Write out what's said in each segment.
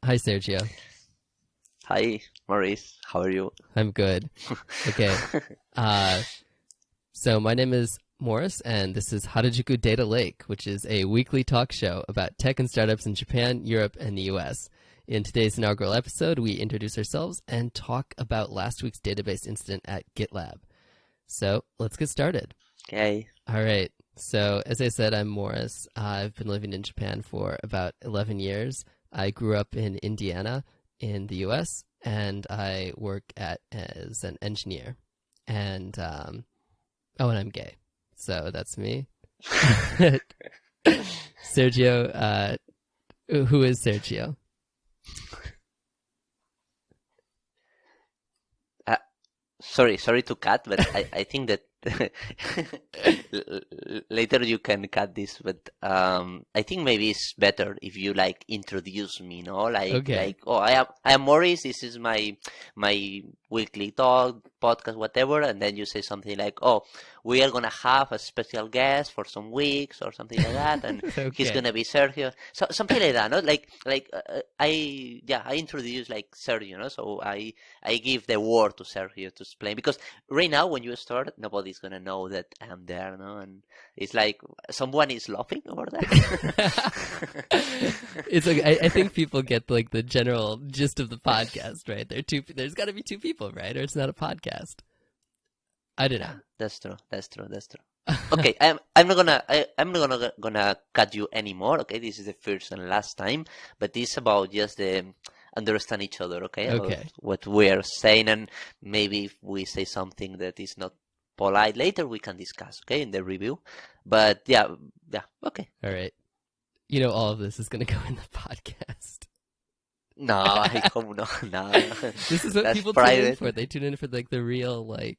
Hi, Sergio. Hi, Maurice. How are you? I'm good. Okay. Uh, so my name is Morris, and this is Harajuku Data Lake, which is a weekly talk show about tech and startups in Japan, Europe, and the US. In today's inaugural episode, we introduce ourselves and talk about last week's database incident at GitLab. So let's get started. Okay. All right. So as I said, I'm Morris. I've been living in Japan for about 11 years. I grew up in Indiana in the US, and I work as an engineer. And and I'm gay. So that's me. Sergio, who is Sergio? Sorry to cut, but I think that later you can cut this, but I think maybe it's better if you introduce me, no? Okay. I am Maurice, this is my weekly talk, podcast, whatever, and then you say something like, oh, we are gonna have a special guest for some weeks or something like that, and he's Okay. gonna be Sergio. So something like that, no? I introduce like Sergio, no? So I give the word to Sergio to explain, because right now when you start, nobody's gonna know that I'm there, no? And it's like someone is laughing over there. It's like I think people get like the general gist of the podcast, right? There's got to be two people, right? Or it's not a podcast. I don't know. That's true. Okay, I'm not gonna cut you anymore. Okay, this is the first and last time, but this is about just the understand each other. Okay, about Okay. what we are saying, and maybe if we say something that is not polite later, we can discuss. Okay, in the review. But yeah. Okay. All right. You know, all of this is going to go in the podcast. No, I hope no. This is what That's people tune in private. for. They tune in for like the real, the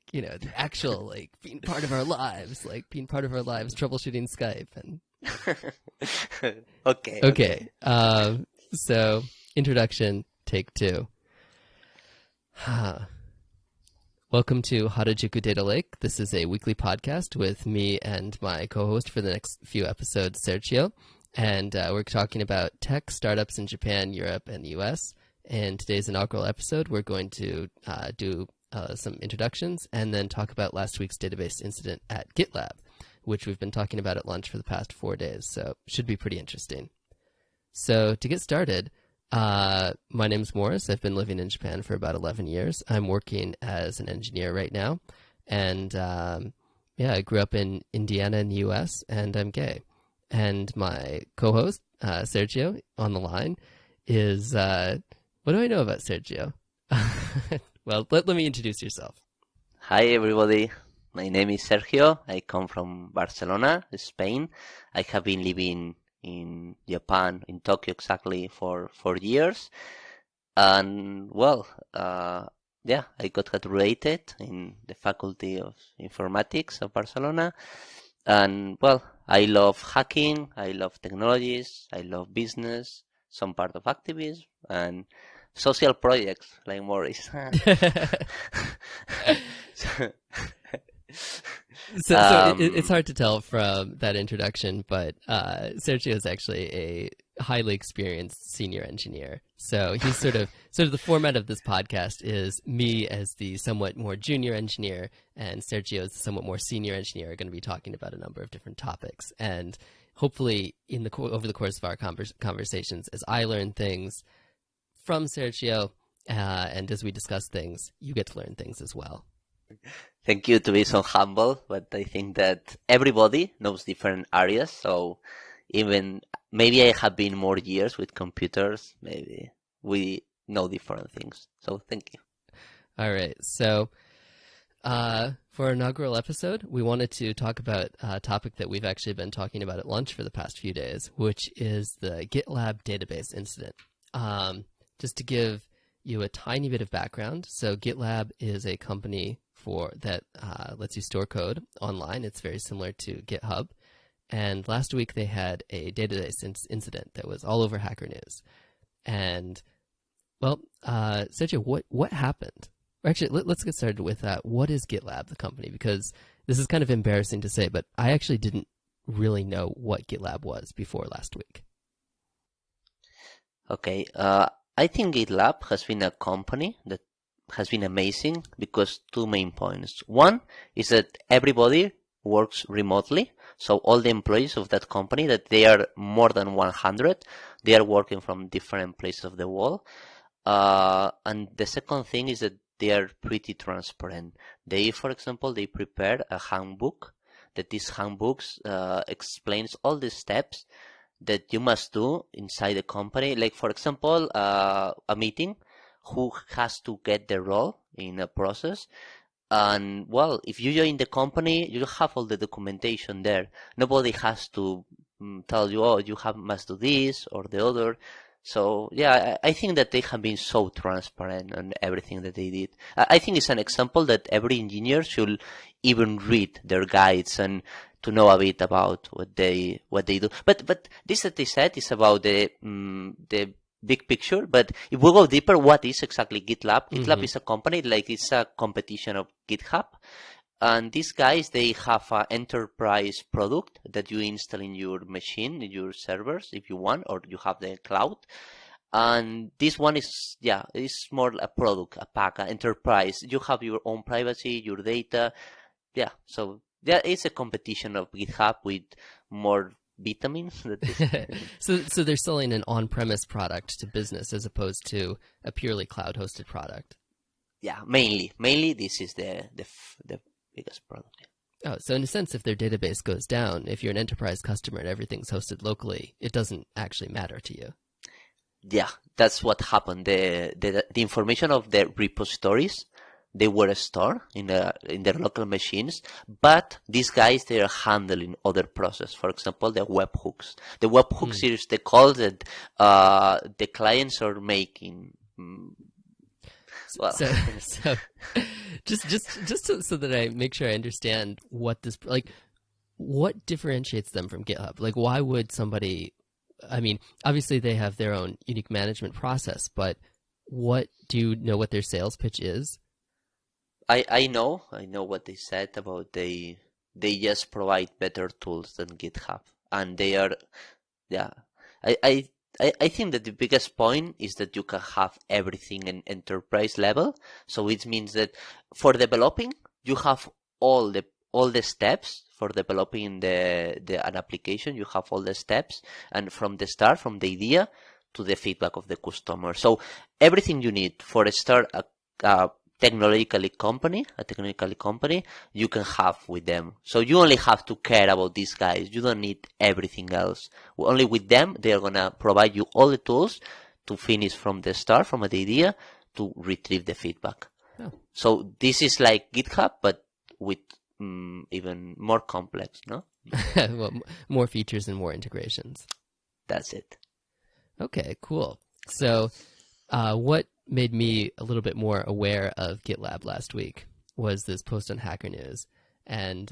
actual, being part of our lives, troubleshooting Skype. And Okay. okay, so introduction, take two. Welcome to Harajuku Data Lake. This is a weekly podcast with me and my co-host for the next few episodes, Sergio. And we're talking about tech startups in Japan, Europe, and the US. In today's inaugural episode, we're going to do some introductions and then talk about last week's database incident at GitLab, which we've been talking about at lunch for the past 4 days. So should be pretty interesting. So to get started, my name's Morris. I've been living in Japan for about 11 years. I'm working as an engineer right now. And I grew up in Indiana in the US, and I'm gay. And my co-host, Sergio, on the line is, what do I know about Sergio? Well, let me introduce yourself. Hi, everybody. My name is Sergio. I come from Barcelona, Spain. I have been living in Japan, in Tokyo exactly, for 4 years. And, well, I got graduated in the Faculty of Informatics of Barcelona. And, well, I love hacking, I love technologies, I love business, some part of activism, and social projects like Maurice. So it's hard to tell from that introduction, but Sergio is actually a highly experienced senior engineer. So he's sort of the format of this podcast is me as the somewhat more junior engineer, and Sergio as the somewhat more senior engineer are going to be talking about a number of different topics. And hopefully, over the course of our conversations, as I learn things from Sergio, and as we discuss things, you get to learn things as well. Thank you to be so humble, but I think that everybody knows different areas. So even maybe I have been more years with computers. Maybe we know different things. So thank you. All right. So for our inaugural episode, we wanted to talk about a topic that we've actually been talking about at lunch for the past few days, which is the GitLab database incident. Just to give you a tiny bit of background. So GitLab is a company that lets you store code online. It's very similar to GitHub. And last week they had a database incident that was all over Hacker News. And, well, Sergio, what happened? Or actually, let's get started with what is GitLab, the company? Because this is kind of embarrassing to say, but I actually didn't really know what GitLab was before last week. Okay. I think GitLab has been a company that has been amazing because two main points. One is that everybody works remotely. So all the employees of that company, that they are more than 100, they are working from different places of the world. And the second thing is that they are pretty transparent. They, for example, they prepare a handbook that this handbooks explains all the steps that you must do inside the company. Like, for example, a meeting, who has to get the role in a process. And well, if you join the company, you have all the documentation there. Nobody has to tell you, oh, you must do this or the other. So yeah, I think that they have been so transparent on everything that they did. I think it's an example that every engineer should even read their guides and to know a bit about what they do. But this that they said is about the big picture. But if we go deeper, what is exactly GitLab? GitLab is a company, like it's a competition of GitHub. And these guys, they have an enterprise product that you install in your machine, in your servers, if you want, or you have the cloud. And this one is, yeah, it's more a product, a pack, an enterprise. You have your own privacy, your data. Yeah, so yeah, it's a competition of GitHub with more vitamins. So they're selling an on-premise product to business as opposed to a purely cloud-hosted product. Yeah, mainly this is the biggest product. Oh, so in a sense, if their database goes down, if you're an enterprise customer and everything's hosted locally, it doesn't actually matter to you. Yeah, that's what happened. The information of the repositories, they were stored in their local machines, but these guys, they are handling other process. For example, the webhooks. The webhooks is the call that the clients are making. Well. So just so that I make sure I understand what this, like, what differentiates them from GitHub? Like, why would somebody? I mean, obviously they have their own unique management process, but do you know what their sales pitch is? I know what they said about they just provide better tools than GitHub, and they are, yeah. I think that the biggest point is that you can have everything in enterprise level. So it means that for developing, you have all the steps for developing an application. You have all the steps, and from the start, from the idea to the feedback of the customer. So everything you need for a start a technical company, you can have with them. So you only have to care about these guys. You don't need everything else. Only with them, they are going to provide you all the tools to finish from the start, from the idea, to retrieve the feedback. Oh. So this is like GitHub, but with even more complex, no? Well, more features and more integrations. That's it. Okay, cool. So what made me a little bit more aware of GitLab last week was this post on Hacker News. And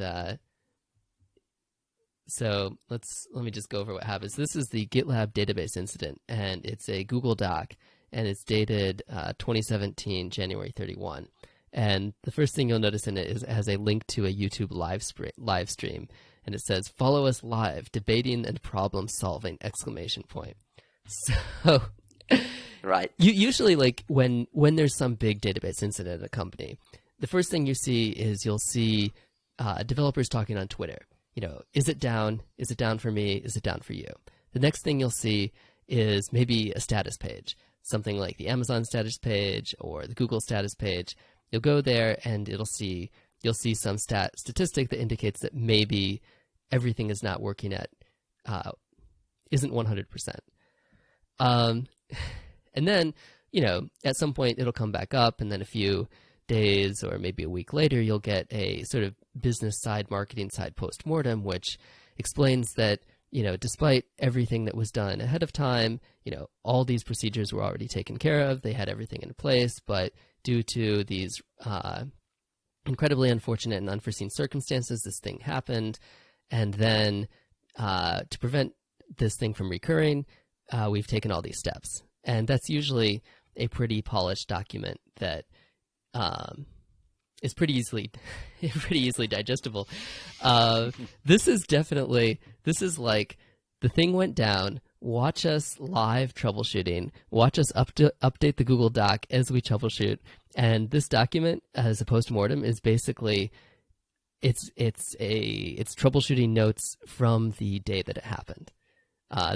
so let me just go over what happens. This is the GitLab database incident, and it's a Google Doc, and it's dated 2017, January 31. And the first thing you'll notice in it is it has a link to a YouTube live stream, and it says, "Follow us live, debating and problem solving!" So right. You usually, like, when there's some big database incident at a company, the first thing you see is you'll see developers talking on Twitter. You know, is it down? Is it down for me? Is it down for you? The next thing you'll see is maybe a status page, something like the Amazon status page or the Google status page. You'll go there and you'll see some statistic that indicates that maybe everything is not working isn't 100%. And then, you know, at some point it'll come back up, and then a few days or maybe a week later, you'll get a sort of business side, marketing side postmortem, which explains that, you know, despite everything that was done ahead of time, you know, all these procedures were already taken care of. They had everything in place, but due to these incredibly unfortunate and unforeseen circumstances, this thing happened. And then to prevent this thing from recurring, we've taken all these steps. And that's usually a pretty polished document that is pretty easily digestible. This is like the thing went down. watch us live troubleshooting, watch us update the Google Doc as we troubleshoot. And this document, as a postmortem, is basically it's troubleshooting notes from the day that it happened.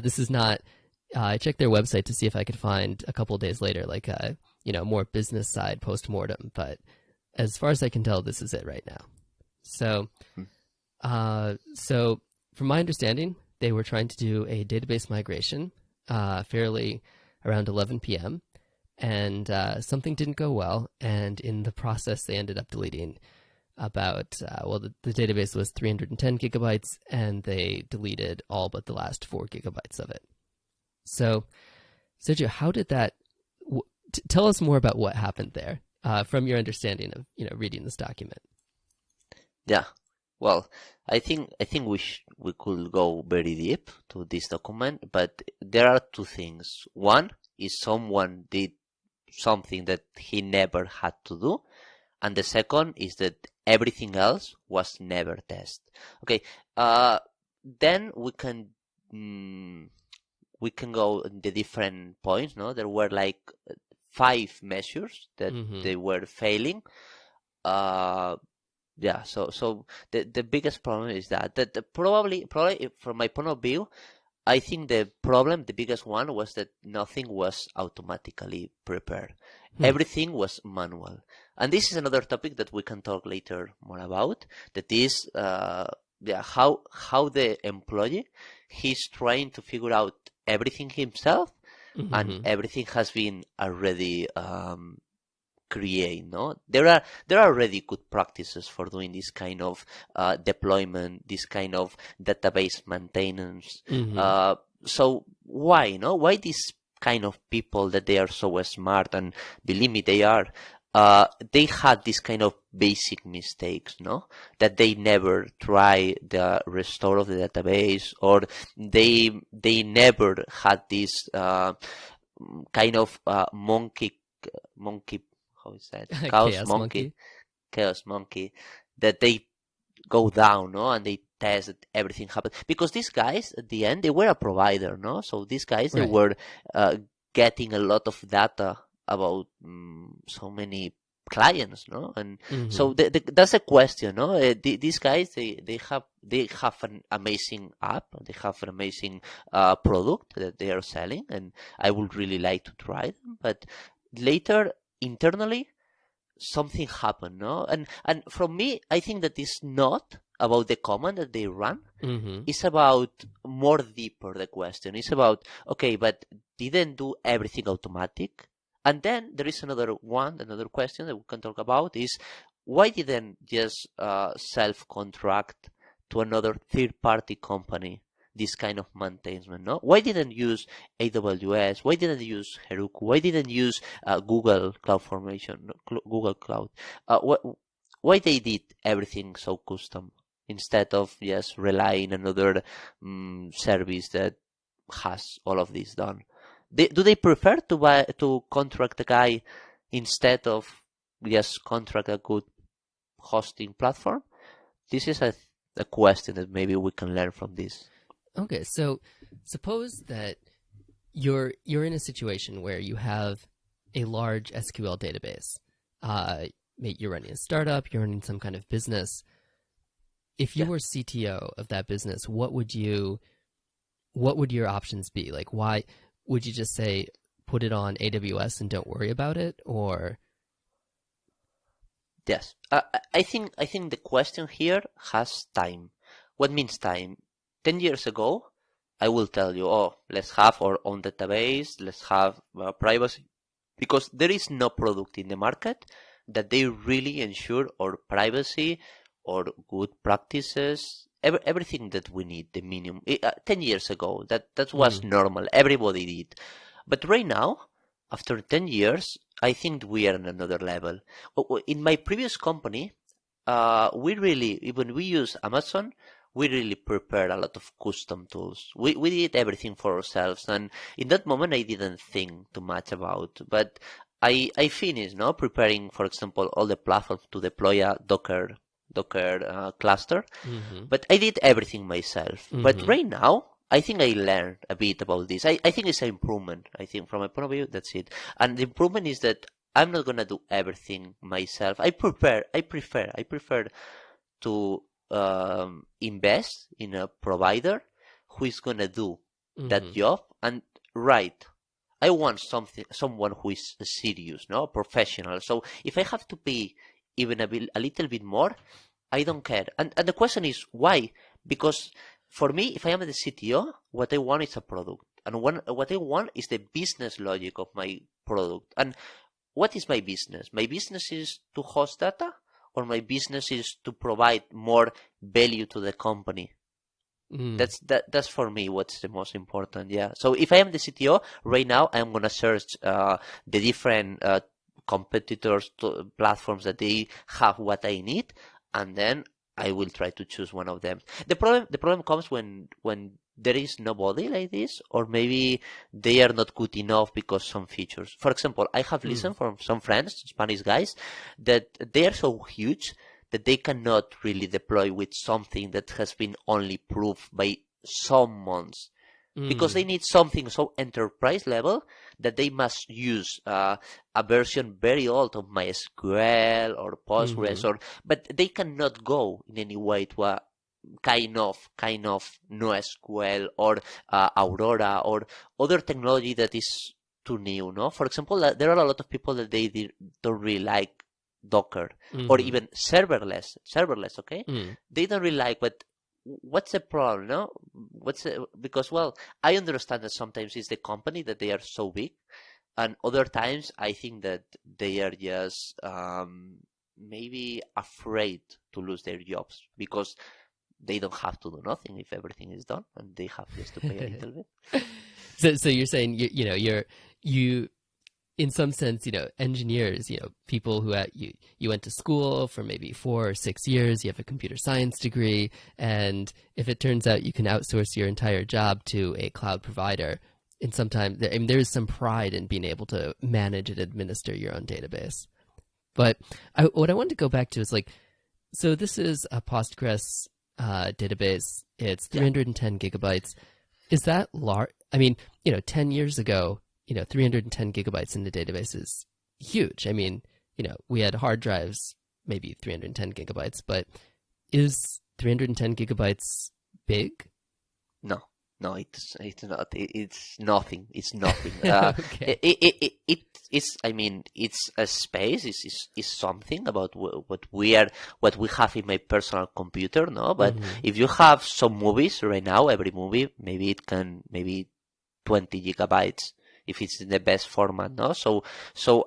This is not. I checked their website to see if I could find a couple of days later, like a more business side postmortem. But as far as I can tell, this is it right now. So, so from my understanding, they were trying to do a database migration fairly around 11 p.m. and something didn't go well. And in the process, they ended up deleting about, the database was 310 gigabytes, and they deleted all but the last 4 gigabytes of it. So, Sergio, how did that? Tell us more about what happened there, from your understanding of reading this document. Yeah, well, I think we could go very deep to this document, but there are two things. One is someone did something that he never had to do, and the second is that everything else was never tested. Okay, then we can go in the different points. No, there were like 5 measures that they were failing. Yeah, so the biggest problem is that probably from my point of view, I think the biggest one was that nothing was automatically prepared. Everything was manual. And this is another topic that we can talk later more about, that is how the employee, he's trying to figure out everything himself, and everything has been already create. No, there are already good practices for doing this kind of deployment, this kind of database maintenance. So why these kind of people that they are so smart, and believe me, they are. They had this kind of basic mistakes, no? That they never try the restore of the database, or they never had this kind of monkey. How is that? Chaos monkey, that they go down, no, and they test that everything happened. Because these guys, at the end, they were a provider, no? So these guys, they were getting a lot of data about so many clients, no? And so that's a question, no? These guys, they have an amazing app, they have an amazing product that they are selling, and I would really like to try them, but later, internally, something happened, no? And from me, I think that it's not about the command that they run. It's about more deeper the question. It's about, okay, but didn't do everything automatic? And then there is another question that we can talk about is, why didn't just self-contract to another third-party company this kind of maintenance, no? Why didn't use AWS? Why didn't use Heroku? Why didn't use Google Cloud Formation, Google Cloud? Why they did everything so custom instead of just relying on another service that has all of this done? Do they prefer to contract a guy instead of just contract a good hosting platform? This is a question that maybe we can learn from this. Okay, so suppose that you're in a situation where you have a large SQL database. You're running a startup, you're running some kind of business. If you were CTO of that business, what would your options be? Like, why would you just say put it on AWS and don't worry about it, or? Yes, I think the question here has time. What means time? 10 years ago, I will tell you, let's have our own database, let's have privacy, because there is no product in the market that they really ensure our privacy or good practices, everything that we need, the minimum. 10 years ago, that was normal, everybody did. But right now, after 10 years, I think we are on another level. In my previous company, when we use Amazon, we really prepared a lot of custom tools. We did everything for ourselves, and in that moment I didn't think too much about. But I finished, preparing, for example, all the platforms to deploy a Docker cluster. But I did everything myself. But right now I think I learned a bit about this. I think it's an improvement. I think from my point of view, that's it. And the improvement is that I'm not gonna do everything myself. I prefer to invest in a provider who is gonna do that job. And right, I want someone who is serious, no, professional. So if I have to pay even a little bit more, I don't care. And the question is why? Because for me, if I am the CTO, what I want is a product, and what I want is the business logic of my product. And what is my business? My business is to host data, or my business is to provide more value to the company. That's for me what's the most important. Yeah. So if I am the CTO right now, I'm gonna search the different competitors platforms that they have what I need, and then I will try to choose one of them. The problem comes when there is nobody like this, or maybe they are not good enough because some features. For example, I have listened from some friends, Spanish guys, that they are so huge that they cannot really deploy with something that has been only proved by some months. Because they need something so enterprise level that they must use a version very old of MySQL or Postgres, but they cannot go in any way to a kind of NoSQL or Aurora or other technology that is too new. No, for example, there are a lot of people that they don't really like Docker or even serverless. Okay, they don't really like, but what's the problem? No, because well, I understand that sometimes it's the company that they are so big, and other times I think that they are just maybe afraid to lose their jobs because they don't have to do nothing if everything is done, and they have just to pay a little bit. So you're saying you in some sense, engineers, people who you went to school for maybe 4 or 6 years, you have a computer science degree, and if it turns out you can outsource your entire job to a cloud provider, and sometimes there is some pride in being able to manage and administer your own database. But what I wanted to go back to is so this is a Postgres database. It's 310 gigabytes. Is that large? I mean, 10 years ago, 310 gigabytes in the database is huge. I mean, we had hard drives, maybe 310 gigabytes, but is 310 gigabytes big? No, it's not. It's nothing. It's nothing. Okay. It's. I mean, it's a space. Is something about what we have in my personal computer. No, but if you have some movies right now, every movie maybe it can 20 gigabytes. If it's in the best format, no? So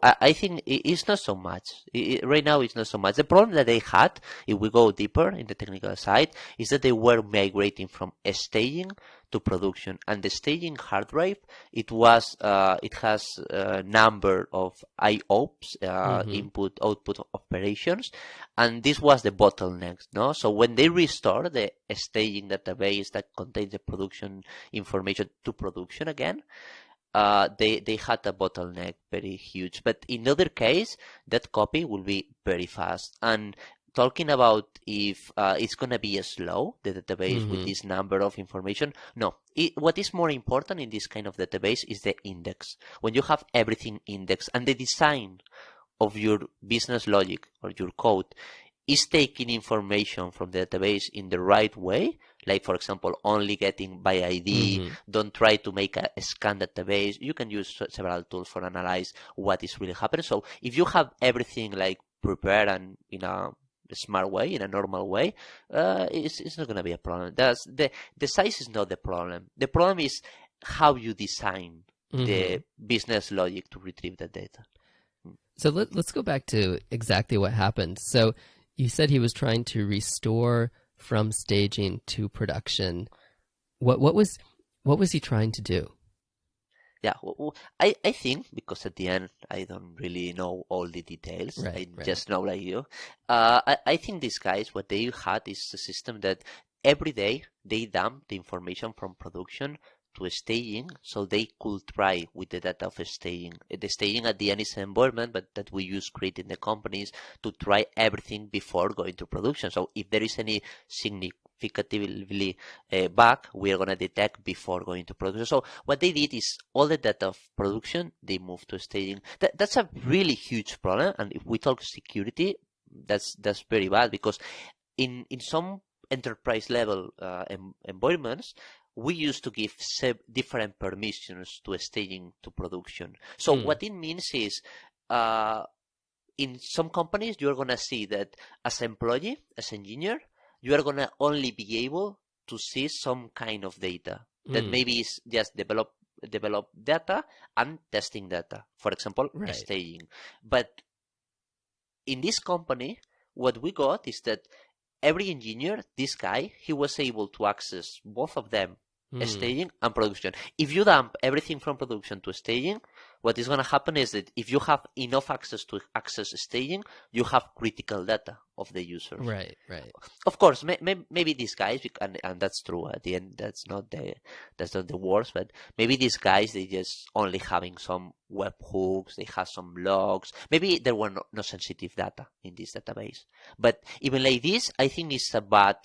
I think it's not so much. Right now, it's not so much. The problem that they had, if we go deeper in the technical side, is that they were migrating from staging to production. And the staging hard drive, it has a number of IOPS, input-output operations, and this was the bottleneck, no? So when they restore the staging database that contains the production information to production again, they had a bottleneck very huge. But in other case, that copy will be very fast. And talking about if it's going to be slow, the database with this number of information, no. What is more important in this kind of database is the index. When you have everything indexed and the design of your business logic or your code is taking information from the database in the right way, like for example, only getting by ID, don't try to make a scan database. You can use several tools for analyze what is really happening. So if you have everything like prepared and in a smart way, in a normal way, it's not going to be a problem. The size is not the problem. The problem is how you design the business logic to retrieve the data. So let's go back to exactly what happened. So you said he was trying to restore from staging to production. What was he trying to do? Yeah, I think because at the end I don't really know all the details. Right. Just know like you. I think these guys, what they had is a system that every day they dump the information from production to staging so they could try with the data of staging. The staging at the end is an environment but that we use creating the companies to try everything before going to production. So if there is any significantly bug, we are going to detect before going to production. So what they did is all the data of production, they moved to staging. That's a really huge problem. And if we talk security, that's very bad, because in some enterprise level environments, we used to give different permissions to staging to production. So what it means is, in some companies, you're going to see that as employee, as engineer, you are going to only be able to see some kind of data that maybe is just develop data and testing data, for example, staging. But in this company, what we got is that every engineer, this guy, he was able to access both of them, staging and production. If you dump everything from production to staging, what is going to happen is that if you have enough access to access staging, you have critical data of the users. Right. Of course, maybe these guys, and that's true. At the end, that's not the worst. But maybe these guys, they just only having some webhooks, they have some logs. Maybe there were no sensitive data in this database. But even like this, I think it's a bad.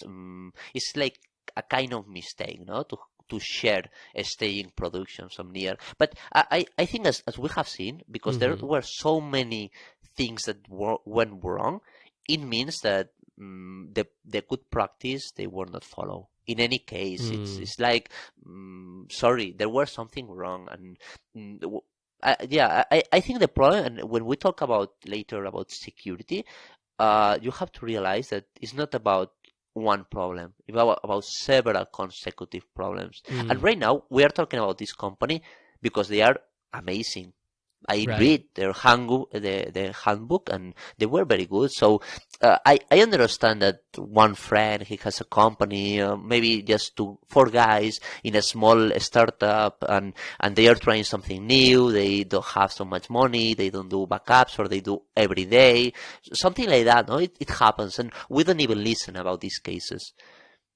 It's like a kind of mistake, no, to share a staging production some near. But I think as we have seen, because there were so many things that went wrong, it means that the good practice, they were not followed. In any case, it's like, sorry, there was something wrong. And I think the problem, and when we talk about later about security, you have to realize that it's not about one problem, about several consecutive problems. And right now we are talking about this company because they are amazing. I read their handbook, the handbook, and they were very good. So I understand that one friend, he has a company, maybe just 4 guys in a small startup, and they are trying something new. They don't have so much money. They don't do backups, or they do every day, something like that. No, it happens, and we don't even listen about these cases.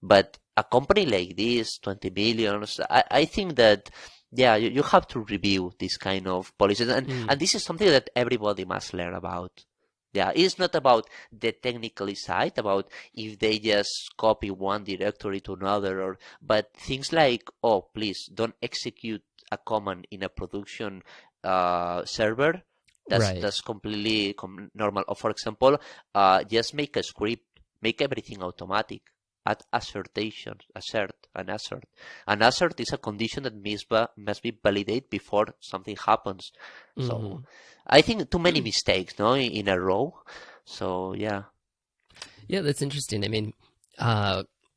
But a company like this, 20 millions, I think that. Yeah, you have to review this kind of policies, and this is something that everybody must learn about. Yeah, it's not about the technical side, about if they just copy one directory to another, but things like, oh, please don't execute a command in a production server. That's completely normal. Or for example, just make a script, make everything automatic. Add assertion, assert. An assert is a condition that must be validated before something happens. So I think too many mistakes, no, in a row. So yeah, that's interesting. I mean,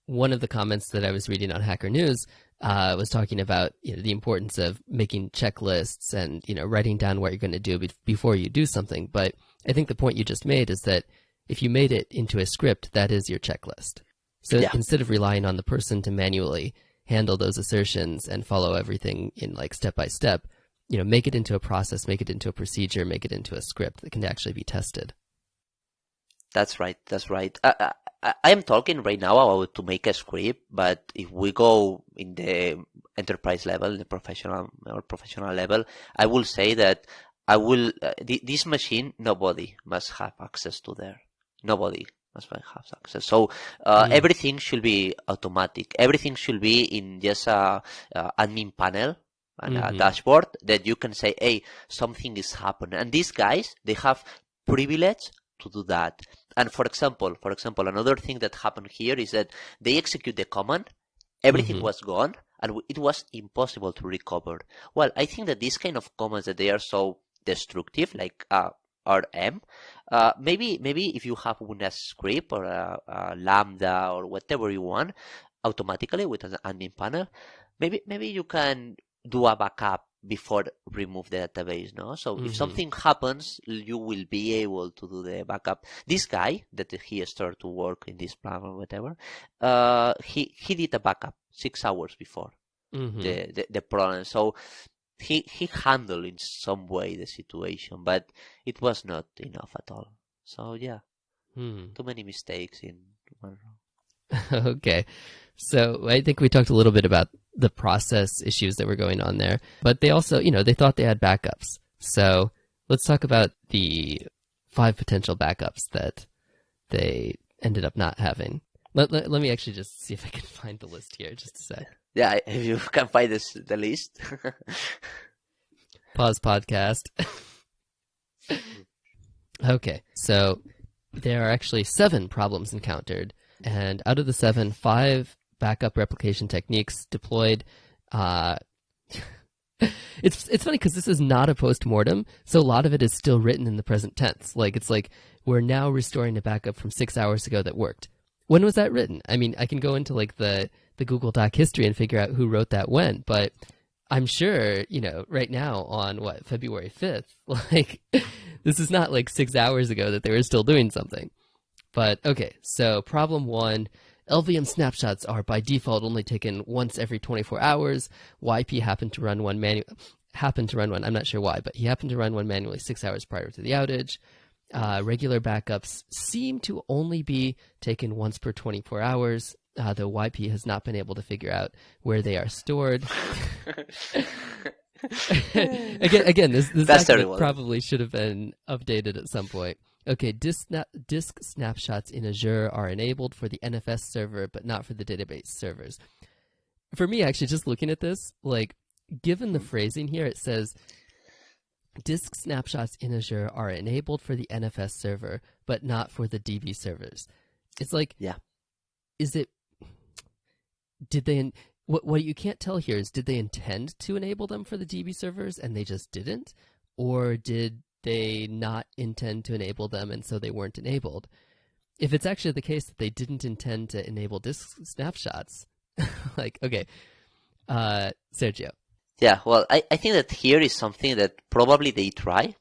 one of the comments that I was reading on Hacker News was talking about the importance of making checklists and writing down what you're going to do before you do something. But I think the point you just made is that if you made it into a script, that is your checklist. So instead of relying on the person to manually handle those assertions and follow everything in like step by step, make it into a process, make it into a procedure, make it into a script that can actually be tested. That's right. I am talking right now about to make a script, but if we go in the enterprise level, the professional level, I will say that this machine, nobody must have access to there. Nobody. Have access. So everything should be automatic. Everything should be in just a admin panel and a dashboard that you can say, hey, something is happening. And these guys, they have privilege to do that. And for example, another thing that happened here is that they execute the command, everything was gone, and it was impossible to recover. Well, I think that these kind of commands that they are so destructive, like RM, maybe if you have a script or a lambda or whatever you want, automatically with an admin panel, maybe you can do a backup before remove the database, no? So if something happens, you will be able to do the backup. This guy that he started to work in this plan or whatever, he did a backup 6 hours before the problem. So he handled in some way the situation, but it was not enough at all. So yeah, too many mistakes in one row. Okay, so I think we talked a little bit about the process issues that were going on there. But they also, they thought they had backups. So let's talk about the 5 potential backups that they ended up not having. Let me actually just see if I can find the list here. Just a sec. Yeah, if you can find the list. Pause podcast. Okay, so there are actually 7 problems encountered, and out of the 7, 5 backup replication techniques deployed. It's funny because this is not a post-mortem, so a lot of it is still written in the present tense. It's like we're now restoring a backup from 6 hours ago that worked. When was that written? I mean, I can go into the Google Doc history and figure out who wrote that when, but I'm sure, right now on February 5th, this is not 6 hours ago that they were still doing something. But okay, so problem 1, LVM snapshots are by default only taken once every 24 hours. YP happened to run one, I'm not sure why, but he happened to run one manually 6 hours prior to the outage. Regular backups seem to only be taken once per 24 hours, though YP has not been able to figure out where they are stored. again, this document probably should have been updated at some point. Okay, disk snapshots in Azure are enabled for the NFS server, but not for the database servers. For me, actually, just looking at this, given the phrasing here, it says disk snapshots in Azure are enabled for the NFS server, but not for the DB servers. It's is it? Did they? What you can't tell here is, did they intend to enable them for the DB servers and they just didn't, or did they not intend to enable them and so they weren't enabled? If it's actually the case that they didn't intend to enable disk snapshots, okay, Sergio. Yeah, well, I think that here is something that probably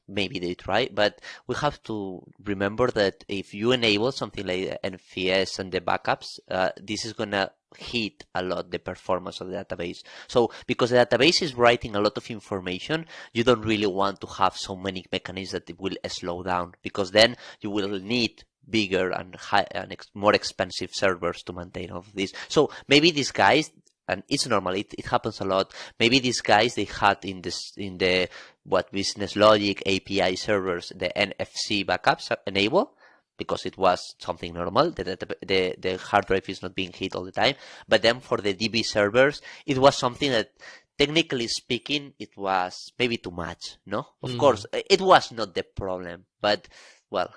maybe they try, but we have to remember that if you enable something like NFS and the backups, this is going to hit a lot the performance of the database. So because the database is writing a lot of information, you don't really want to have so many mechanisms that it will slow down, because then you will need bigger and more expensive servers to maintain all of this. So maybe these guys, and it's normal, it happens a lot. Maybe these guys, they had in the business logic API servers, the NFC backups enabled, because it was something normal. The hard drive is not being hit all the time. But then for the DB servers, it was something that, technically speaking, it was maybe too much, no? Of course, it was not the problem, but, well.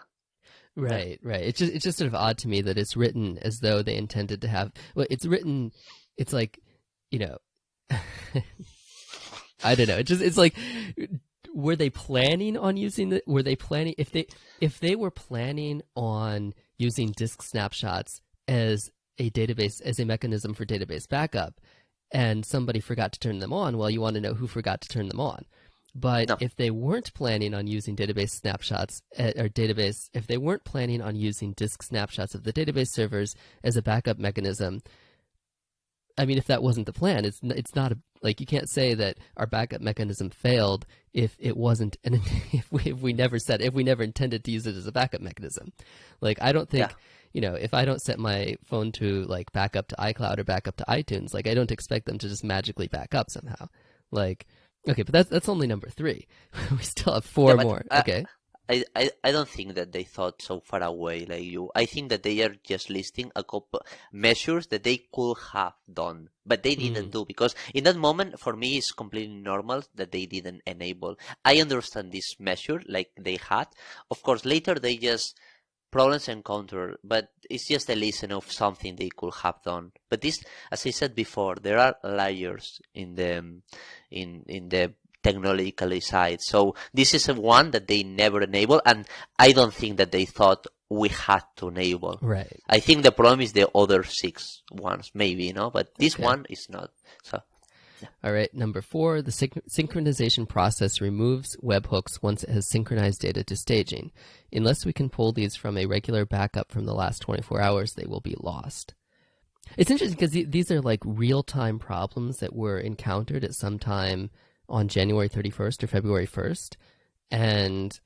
Right. It's just sort of odd to me that it's written as though they intended to have, it's written, it's I don't know. It's were they planning on using if they were planning on using disk snapshots as a mechanism for database backup, and somebody forgot to turn them on, well, you want to know who forgot to turn them on. But if they weren't planning on using database snapshots if they weren't planning on using disk snapshots of the database servers as a backup mechanism, I mean, if that wasn't the plan, it's not you can't say that our backup mechanism failed if it wasn't, and if we never intended to use it as a backup mechanism. I don't think, if I don't set my phone to backup to iCloud or backup to iTunes, I don't expect them to just magically back up somehow. Okay, but that's only number 3. We still have 4 more. Okay. I don't think that they thought so far away like you. I think that they are just listing a couple measures that they could have done, but they didn't do, because in that moment, for me, it's completely normal that they didn't enable. I understand this measure like they had. Of course, later they just problems encountered, but it's just a list of something they could have done. But this, as I said before, there are layers in the technologically side. So this is one that they never enable, and I don't think that they thought we had to enable. Right. I think the problem is the other 6 ones, maybe, but this one is not. So. Yeah. All right, number 4, the synchronization process removes webhooks once it has synchronized data to staging. Unless we can pull these from a regular backup from the last 24 hours, they will be lost. It's interesting because these are real-time problems that were encountered at some time on January 31st or February 1st. And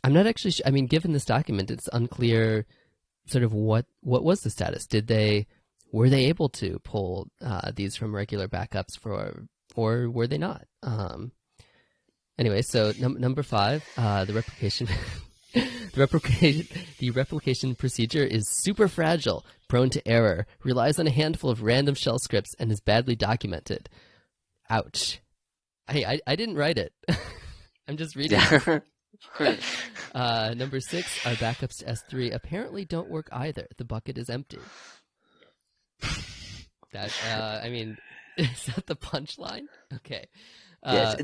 I'm not actually given this document, it's unclear sort of what was the status. Did they were they able to pull these from regular backups or were they not? Anyway, so number 5, the replication. The replication procedure is super fragile, prone to error, relies on a handful of random shell scripts, and is badly documented. Ouch. Hey, I didn't write it. I'm just reading it. Number 6, our backups to S3 apparently don't work either. The bucket is empty. That, is that the punchline? Okay. Yes,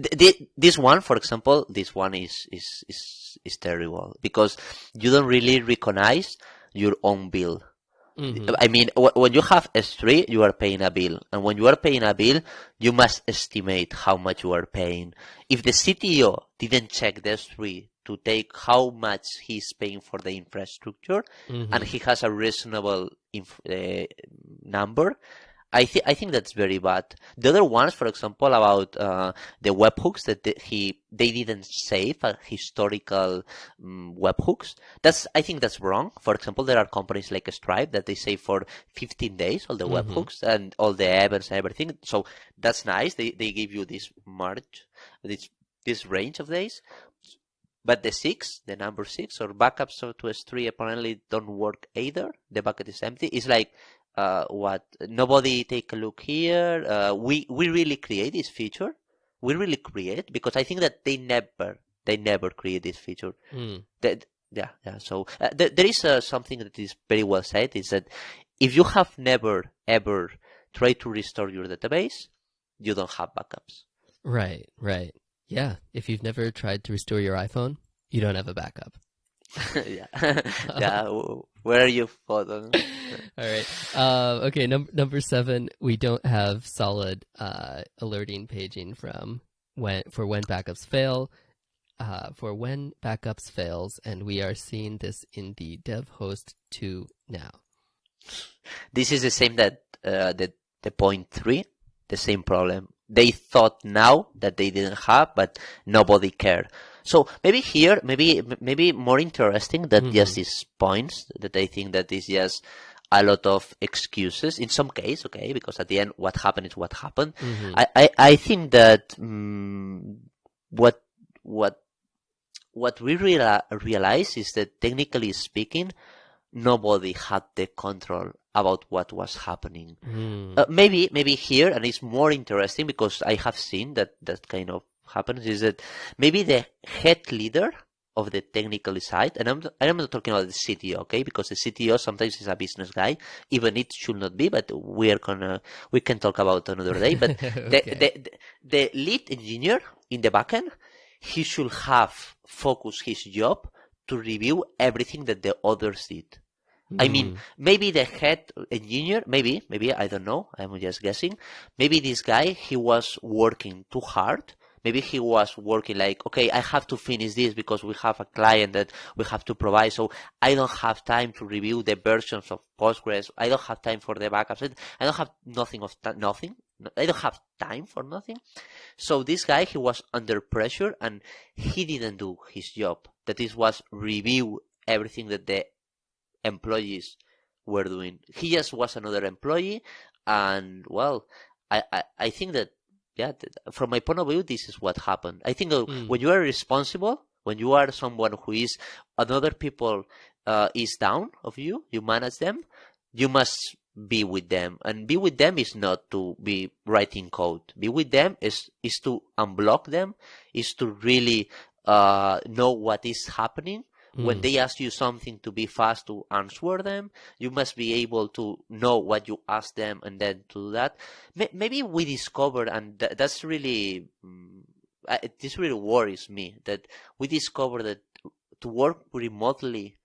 this one, for example, this one is terrible because you don't really recognize your own bill. Mm-hmm. I mean, when you have S3, you are paying a bill, and when you are paying a bill, you must estimate how much you are paying. If the CTO didn't check the S3 to take how much he's paying for the infrastructure, mm-hmm. and he has a reasonable number, I think that's very bad. The other ones, for example, about the webhooks that they didn't save historical webhooks. I think that's wrong. For example, there are companies like Stripe that they save for 15 days all the mm-hmm. webhooks and all the events and everything. So that's nice. They give you this this range of days. But the number 6, or backups to S3 apparently don't work either. The bucket is empty. It's like, what? Nobody take a look here. We really create this feature. We really create, because I think that they never create this feature. Yeah. So there is something that is very well said, is that if you have never ever tried to restore your database, you don't have backups. Right. Yeah. If you've never tried to restore your iPhone, you don't have a backup. Yeah. Where are your photos? All right. Okay. Number 7, we don't have solid alerting paging for when backups fail. For when backups fails, and we are seeing this in the dev host 2 now. This is the same that the point 3, the same problem. They thought now that they didn't have, but nobody cared. So maybe here, maybe more interesting than mm-hmm. just these points, that I think that is just a lot of excuses in some case, okay, because at the end what happened is what happened. Mm-hmm. I think that what we realize is that, technically speaking, nobody had the control about what was happening. Maybe here, and it's more interesting because I have seen that kind of happens, is that maybe the head leader of the technical side, and I'm not talking about the CTO, okay, because the CTO sometimes is a business guy, even it should not be, but we can talk about another day. But okay. the lead engineer in the backend, he should have focused his job to review everything that the others did. I mean, maybe the head engineer, maybe, I don't know, I'm just guessing. Maybe this guy, he was working too hard. Maybe he was working like, okay, I have to finish this because we have a client that we have to provide. So I don't have time to review the versions of Postgres. I don't have time for the backups. I don't have nothing. I don't have time for nothing. So this guy, he was under pressure and he didn't do his job. That is, was review everything that the employees were doing. He just was another employee, and well, I think that, yeah, from my point of view, this is what happened. I think that when you are responsible, when you are someone who is another people is down of you, you manage them, you must be with them. And be with them is not to be writing code. Be with them is to unblock them, is to really know what is happening. When they ask you something, to be fast to answer them. You must be able to know what you ask them and then to do that. Maybe we discovered, and that's really, this really worries me, that we discovered that to work remotely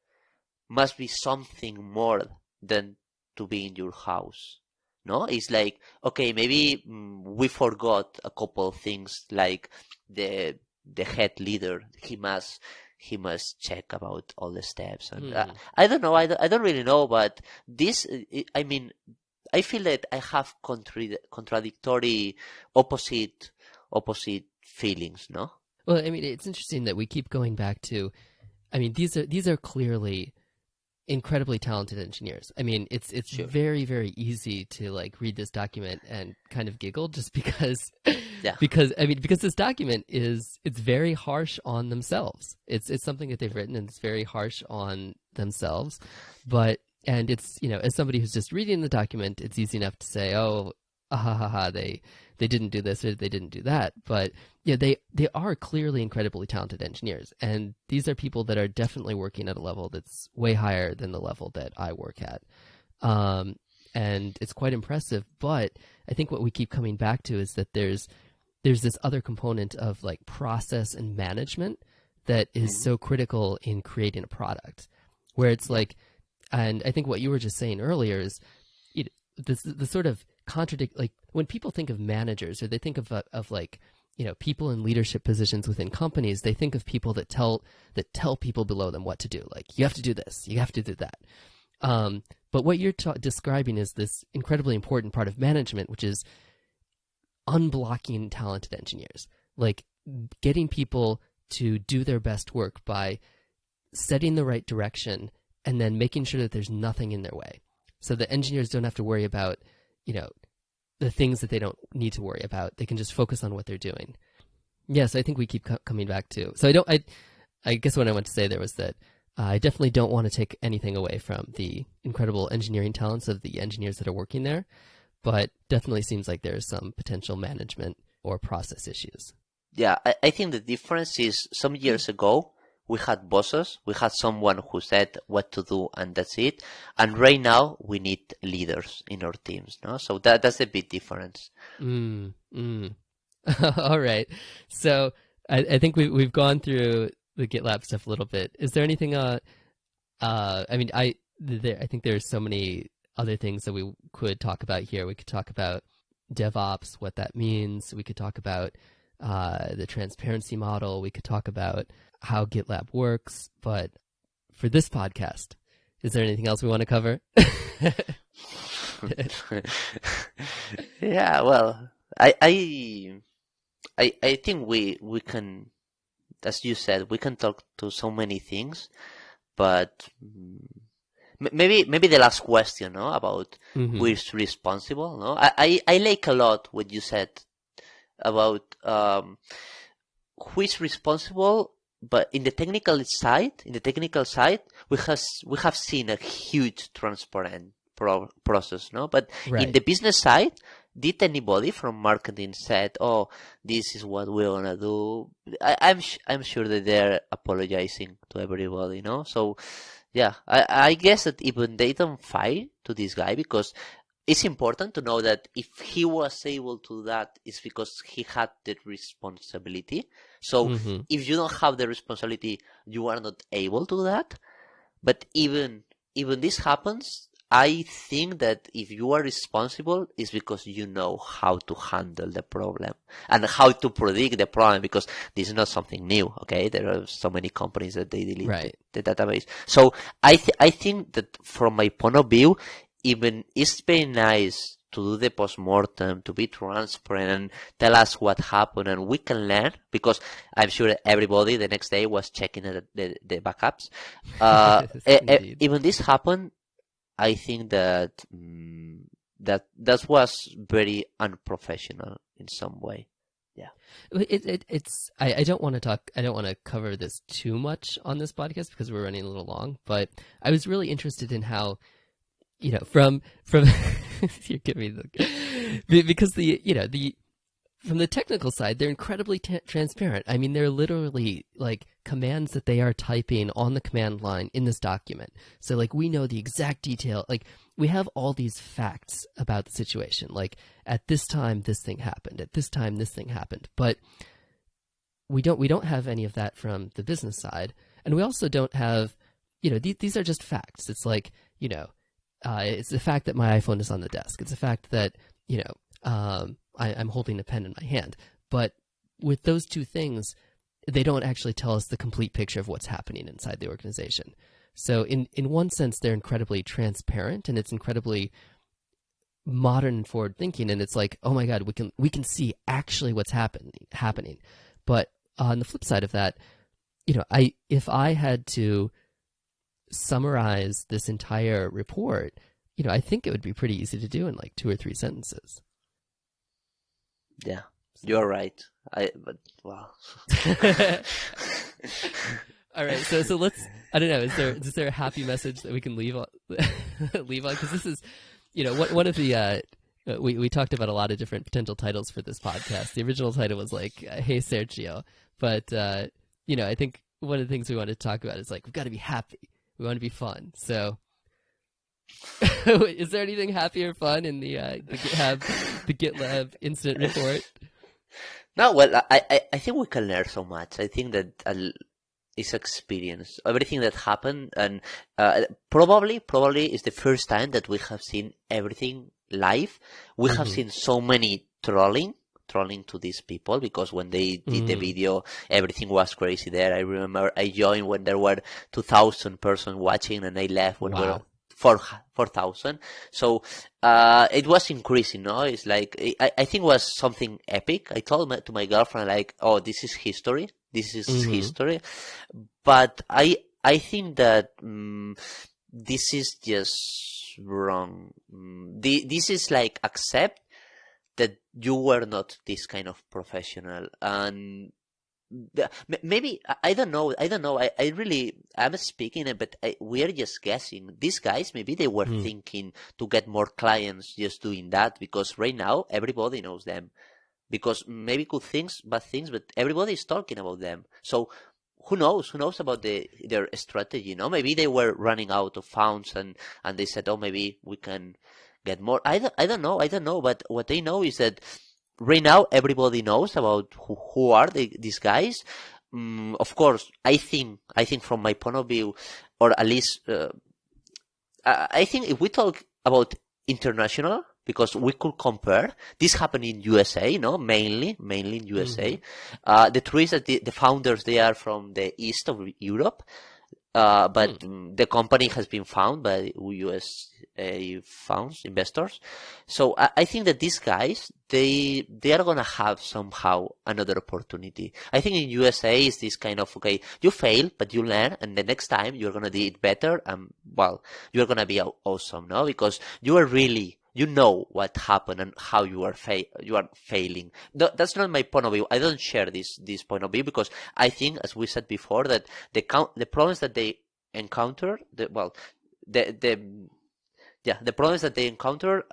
must be something more than to be in your house. No, it's like, okay, maybe we forgot a couple of things, like the head leader, he must check about all the steps, and I don't know. I don't really know, but this. I mean, I feel that I have contradictory, opposite feelings. No. Well, I mean, it's interesting that we keep going back to. I mean, these are clearly incredibly talented engineers. I mean, it's Sure. very, very easy to like read this document and kind of giggle just because Yeah. because this document it's very harsh on themselves. It's something that they've written and it's very harsh on themselves. But and it's, as somebody who's just reading the document, it's easy enough to say, oh, they didn't do this or they didn't do that. But yeah, they are clearly incredibly talented engineers, and these are people that are definitely working at a level that's way higher than the level that I work at. And it's quite impressive. But I think what we keep coming back to is that there's this other component of like process and management that is so critical in creating a product, where it's like, and I think what you were just saying earlier is the sort of contradict, like when people think of managers or they think of like, people in leadership positions within companies, they think of people that tell people below them what to do. Like, you have to do this, you have to do that. But what you're describing is this incredibly important part of management, which is unblocking talented engineers, like getting people to do their best work by setting the right direction and then making sure that there's nothing in their way. So the engineers don't have to worry about, the things that they don't need to worry about. They can just focus on what they're doing. Yes, I think we keep coming back to. So I guess what I want to say there was that I definitely don't want to take anything away from the incredible engineering talents of the engineers that are working there, but definitely seems like there's some potential management or process issues. Yeah, I think the difference is some years ago, we had bosses, we had someone who said what to do and that's it. And right now we need leaders in our teams, no? So that's a big difference. All right. So I think we've gone through the GitLab stuff a little bit. Is there anything I think there's so many other things that we could talk about here. We could talk about DevOps, what that means. We could talk about the transparency model. We could talk about how GitLab works. But for this podcast, is there anything else we want to cover? Yeah, well, I think we can, as you said, we can talk to so many things, but maybe the last question, no, about who is responsible, no? I like a lot what you said about who is responsible, but in the technical side, we have seen a huge transparent process, no? But Right. in the business side, did anybody from marketing said, "Oh, this is what we're gonna do"? I'm sure that they're apologizing to everybody, no? So, yeah, I guess that even they don't fight to this guy because it's important to know that if he was able to do that, it's because he had the responsibility. So if you don't have the responsibility, you are not able to do that. But even this happens, I think that if you are responsible, it's because you know how to handle the problem and how to predict the problem, because this is not something new, okay? There are so many companies that they delete the database. So I think that from my point of view, even it's very nice to do the postmortem, to be transparent and tell us what happened, and we can learn, because I'm sure everybody the next day was checking the backups. Even this happened, I think that that was very unprofessional in some way. Yeah. It's I don't want to cover this too much on this podcast because we're running a little long, but I was really interested in how, from you're giving me because from the technical side, they're incredibly transparent. I mean, they're literally like commands that they are typing on the command line in this document. So like we know the exact detail. Like we have all these facts about the situation. Like at this time, this thing happened. At this time, this thing happened. But we don't have any of that from the business side, and we also don't have, these are just facts. It's like, it's the fact that my iPhone is on the desk. It's the fact that, I'm holding a pen in my hand. But with those two things, they don't actually tell us the complete picture of what's happening inside the organization. So in one sense, they're incredibly transparent, and it's incredibly modern and forward thinking. And it's like, oh my God, we can see actually what's happening. But on the flip side of that, if I had to summarize this entire report, I think it would be pretty easy to do in like 2 or 3 sentences. Yeah, you're right. But wow. All right, so let's. I don't know. Is there a happy message that we can leave on? Leave on, because this is, one of the. We talked about a lot of different potential titles for this podcast. The original title was like "Hey Sergio," but I think one of the things we want to talk about is like we've got to be happy. We want to be fun. So, is there anything happy or fun in the GitLab incident report? No, well, I think we can learn so much. I think that it's experience. Everything that happened, and probably is the first time that we have seen everything live. We have seen so many trolling to these people, because when they did the video, everything was crazy there. I remember I joined when there were 2,000 persons watching, and I left when there were 4,000. So it was increasing, no? It's like, I think it was something epic. I told to my girlfriend, like, oh, this is history. This is history. But I think that this is just wrong. This is like, accept that you were not this kind of professional, and maybe I don't know. I'm speaking it, but we are just guessing. These guys, maybe they were thinking to get more clients just doing that, because right now everybody knows them. Because maybe good things, bad things, but everybody is talking about them. So who knows? Who knows about their strategy? Maybe they were running out of funds, and they said, oh, maybe we can get more. I don't know. But what I know is that right now everybody knows about who are these guys. Of course, I think from my point of view, or at least I think if we talk about international, because we could compare. This happened in USA, mainly in USA. The truth is that the founders, they are from the east of Europe, but the company has been founded by US funds, investors. So I think that these guys, they are gonna have somehow another opportunity. I think in USA is this kind of, okay, you fail, but you learn, and the next time you're gonna do it better, and well, you're gonna be awesome, no? Because you are really, you know what happened and how you are failing. That's not my point of view. I don't share this point of view, because I think, as we said before, that the problems that they encounter, the problems that they encounter,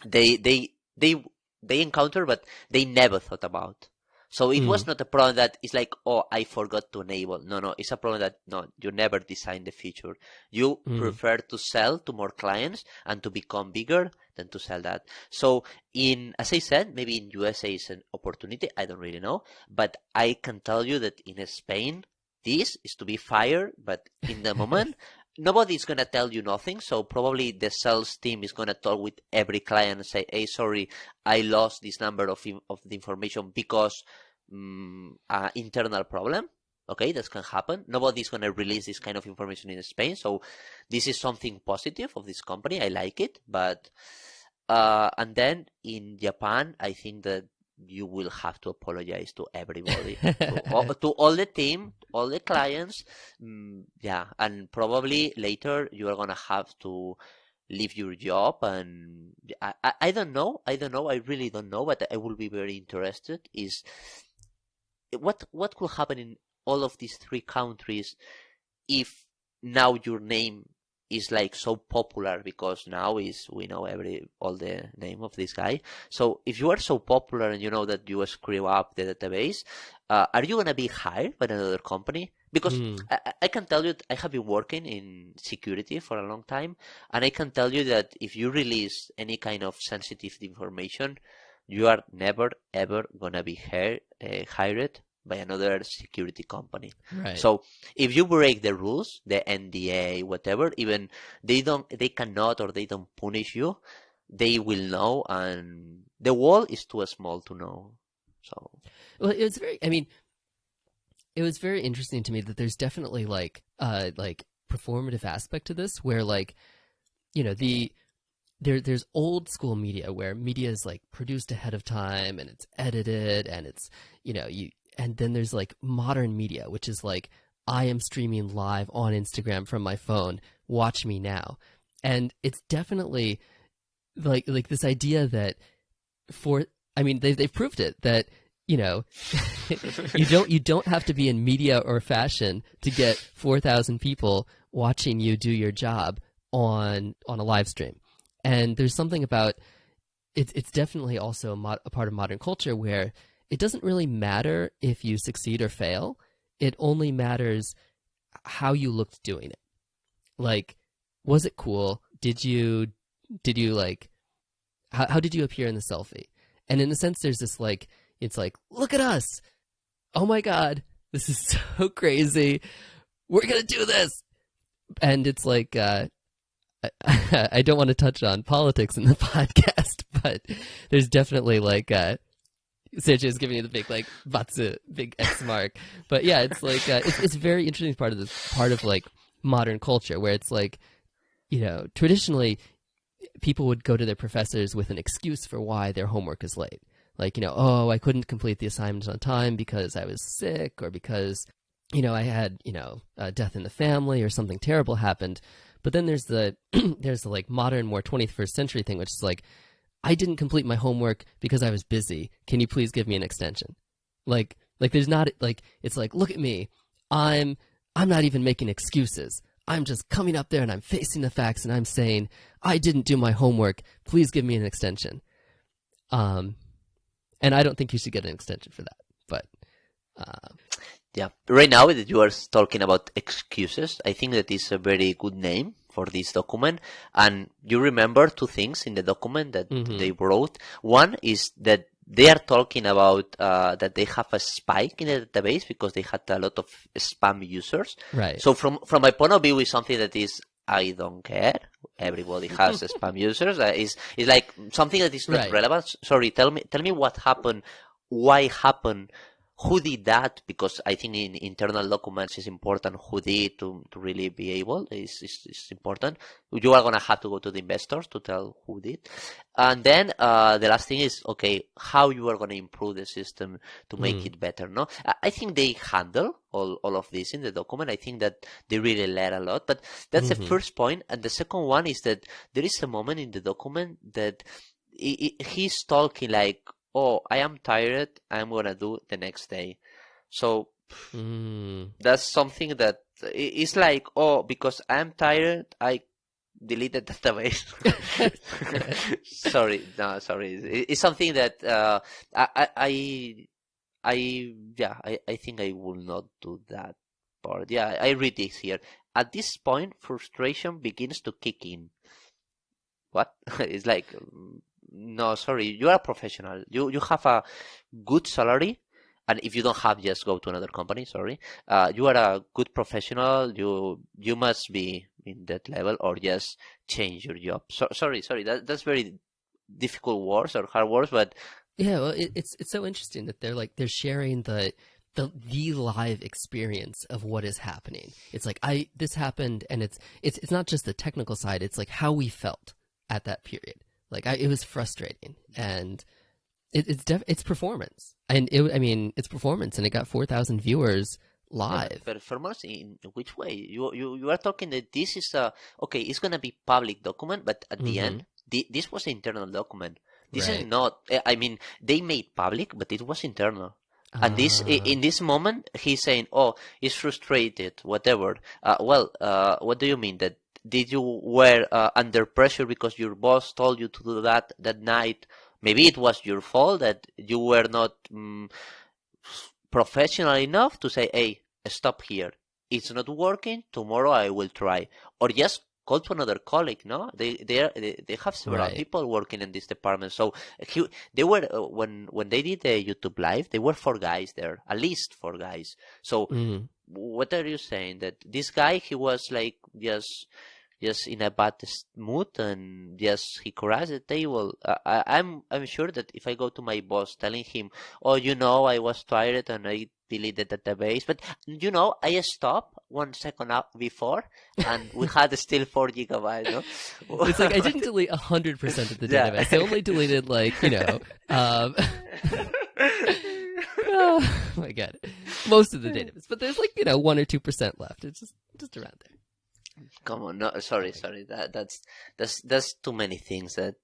they encounter, but they never thought about. So it was not a problem that it's like, oh, I forgot to enable. No, it's a problem that, no, you never designed the feature. You prefer to sell to more clients and to become bigger than to sell that. So as I said, maybe in USA is an opportunity. I don't really know. But I can tell you that in Spain, this is to be fired. But in the moment, nobody is going to tell you nothing. So probably the sales team is going to talk with every client and say, hey, sorry, I lost this number of the information because internal problem. Okay, that can happen. Nobody's going to release this kind of information in Spain. So this is something positive of this company. I like it. But and then in Japan, I think that you will have to apologize to everybody, to all the team, all the clients. And probably later you are going to have to leave your job, and I don't know. I really don't know, but I will be very interested is what could happen in all of these 3 countries if now your name is like so popular, because now we know all the name of this guy. So if you are so popular and you know that you screw up the database, are you going to be hired by another company? Because I can tell you, I have been working in security for a long time, and I can tell you that if you release any kind of sensitive information, you are never ever going to be hired by another security company. Right. So if you break the rules, the NDA, whatever, even they cannot, or they don't punish you, they will know, and the world is too small to know. So, well, it was very interesting to me that there's definitely like performative aspect to this, where like, there's old school media where media is like produced ahead of time and it's edited and it's, and then there's like modern media, which is like I am streaming live on Instagram from my phone. Watch me now. And it's definitely like this idea that they've proved it that, you know, you don't have to be in media or fashion to get 4,000 people watching you do your job on a live stream. And there's something about it's definitely also a part of modern culture where it doesn't really matter if you succeed or fail. It only matters how you looked doing it. Like, was it cool? Did you like, how did you appear in the selfie? And in a sense, there's this like, it's like, look at us. Oh my God, this is so crazy. We're going to do this. And it's like, I don't want to touch on politics in the podcast, but there's definitely like, Sergio is giving you the big like batsu, big X mark. But yeah, it's like it's a very interesting part of like modern culture where it's like, you know, traditionally people would go to their professors with an excuse for why their homework is late. Like, you know, oh, I couldn't complete the assignment on time because I was sick or because, you know, I had, you know, a death in the family or something terrible happened. But then there's the there's the like modern, more 21st century thing, which is like, I didn't complete my homework because I was busy. Can you please give me an extension? Like there's not like, it's like, look at me. I'm not even making excuses. I'm just coming up there and I'm facing the facts and I'm saying, I didn't do my homework. Please give me an extension. And I don't think you should get an extension for that. But yeah, right now that you are talking about excuses, I think that is a very good name for this document. And you remember two things in the document that they wrote. One is that they are talking about that they have a spike in the database because they had a lot of spam users. Right. So from my point of view, it's something that is, I don't care. Everybody has spam users. It's like something that is not relevant. Sorry, tell me what happened, why happened, who did that? Because I think in internal documents it's important who did to really be able. It's important. You are going to have to go to the investors to tell who did. And then the last thing is, okay, how you are going to improve the system to make it better. No, I think they handle all of this in the document. I think that they really learn a lot. But that's the first point. And the second one is that there is a moment in the document that he's talking like, oh, I am tired, I'm going to do the next day. So that's something that is like, oh, because I'm tired, I deleted the database. Sorry. It's something that I think I will not do that part. Yeah, I read this here. At this point, frustration begins to kick in. What? It's like... No, sorry, you are a professional. You have a good salary, and if you don't have, just go to another company. Sorry, you are a good professional. You must be in that level, or just change your job. So, sorry, that's very difficult words or hard words, but yeah, well, it's so interesting that they're sharing the live experience of what is happening. It's like this happened, and it's not just the technical side. It's like how we felt at that period. Like it was frustrating, and it's performance, and it's performance, and it got 4,000 viewers live. But performance in which way? You are talking that this is okay. It's gonna be public document, but at the end, this was an internal document. This is not. I mean, they made public, but it was internal. And this in this moment, he's saying, "Oh, he's frustrated, whatever." What do you mean that? Did you were under pressure because your boss told you to do that night? Maybe it was your fault that you were not professional enough to say, "Hey, stop here. It's not working. Tomorrow I will try." Or just call to another colleague. No, they have several people working in this department. So they were when they did the YouTube live, there were 4 guys there, at least 4 guys. So what are you saying? That this guy, he was like just in a bad mood, and just he crashed the table. I'm sure that if I go to my boss telling him, "Oh, I was tired and I deleted the database, but I stopped 1 second up before, and we had still 4 gigabytes." No? It's like I didn't delete 100% of the database. I only deleted Oh my god, most of the database, but there's like 1 or 2% left. It's just around there. Come on, no, sorry. That's too many things that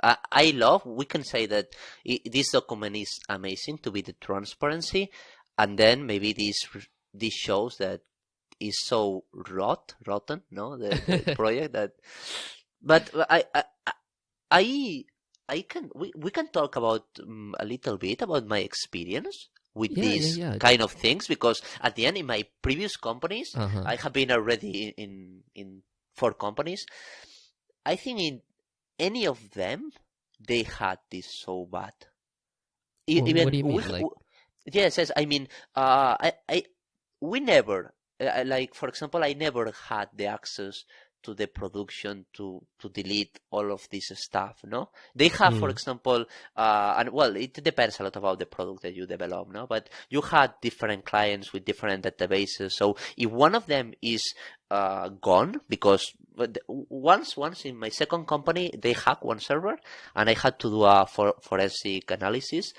I love. We can say that this document is amazing to be the transparency, and then maybe this shows that is so rotten, no, the project that. But I can we can talk about a little bit about my experience with these kind of things, because at the end in my previous companies, I have been already in 4 companies. I think in any of them they had this so bad. Well, what do you mean? Yes, I mean, we never, like, for example, I never had the access to the production to delete all of this stuff, no? They have, for example, and well, it depends a lot about the product that you develop, no? But you had different clients with different databases. So if one of them is gone, because once in my second company, they hacked one server, and I had to do a forensic analysis.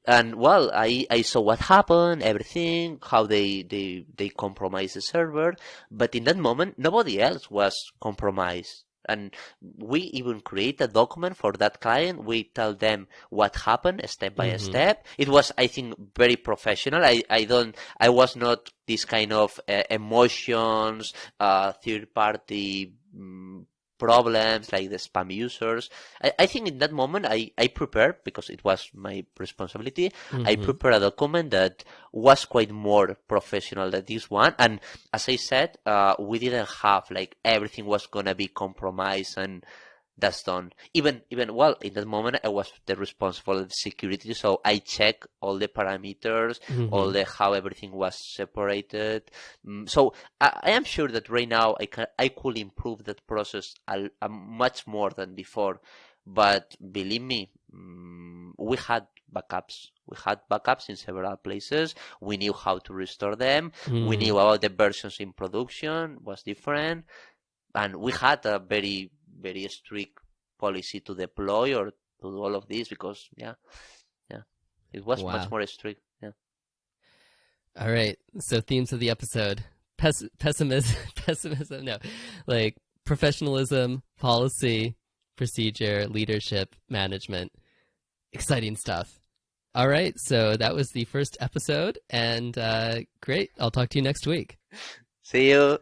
And well, I saw what happened, everything, how they compromised the server. But in that moment, nobody else was compromised. And we even create a document for that client. We tell them what happened step by step. It was, I think, very professional. I was not this kind of emotions, third party problems like the spam users. I think in that moment I prepared, because it was my responsibility, I prepared a document that was quite more professional than this one. And as I said, we didn't have like everything was gonna be compromised and that's done. Even well, in that moment I was the responsible of the security, so I checked all the parameters, all the how everything was separated. So I am sure that right now I could improve that process much more than before. But believe me, we had backups. We had backups in several places. We knew how to restore them. We knew about the versions in production was different, and we had a very strict policy to deploy or to do all of this, because it was much more strict. All right, so themes of the episode: pessimism, no, like professionalism, policy, procedure, leadership, management. Exciting stuff. All right, so that was the first episode, and great. I'll talk to you next week. See you.